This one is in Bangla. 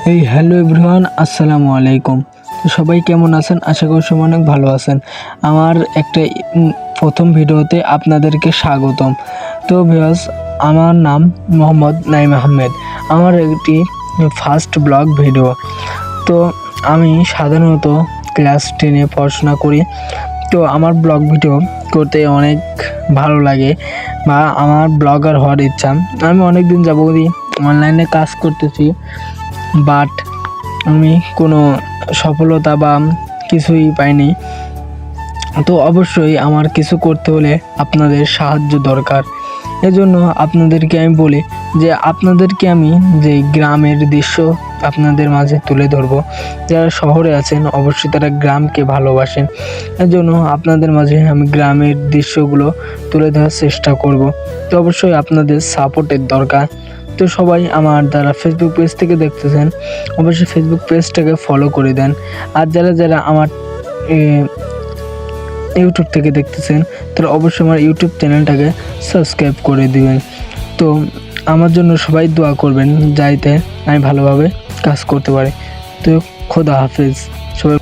হ্যালো এভরিওয়ান, আসসালামু আলাইকুম। তো সবাই কেমন আছেন? আশা করি সবাই অনেক ভালো আছেন। আমার একটা প্রথম ভিডিওতে আপনাদেরকে স্বাগতম। তো ভিউয়ার্স, আমার নাম মোহাম্মদ নাইম আহমেদ। আমার একটি ফার্স্ট ব্লগ ভিডিও। তো আমি সাধারণত ক্লাস 10-এ পড়াশোনা করি। তো আমার ব্লগ ভিডিও করতে অনেক ভালো লাগে বা আমার ব্লগার হওয়ার ইচ্ছা। আমি অনেক দিন যাবতই অনলাইনে কাজ করতেছি, বাট আমি কোনো সফলতা বা কিছুই পাইনি। তো অবশ্যই আমার কিছু করতে হলে আপনাদের সাহায্য দরকার। এজন্য আপনাদেরকে আমি বলি যে আপনাদেরকে আমি যে গ্রামের দৃশ্য আপনাদের মাঝে তুলে ধরবো। যারা শহরে আছেন অবশ্যই তারা গ্রামকে ভালোবাসেন, এজন্য আপনাদের মাঝে আমি গ্রামের দৃশ্যগুলো তুলে ধরার চেষ্টা করব। তো অবশ্যই আপনাদের সাপোর্টের দরকার। তো সবাই আমার যারা ফেসবুক পেজ থেকে দেখতেছেন অবশ্যই ফেসবুক পেজটাকে ফলো করে দেন। আর যারা আমার ইউটিউব থেকে দেখতেছেন তারা অবশ্যই আমার ইউটিউব চ্যানেলটাকে সাবস্ক্রাইব করে দিবেন। তো আমার জন্য সবাই দোয়া করবেন যাইতে আমি ভালোভাবে কাজ করতে পারি। তো খোদা হাফেজ সবাই।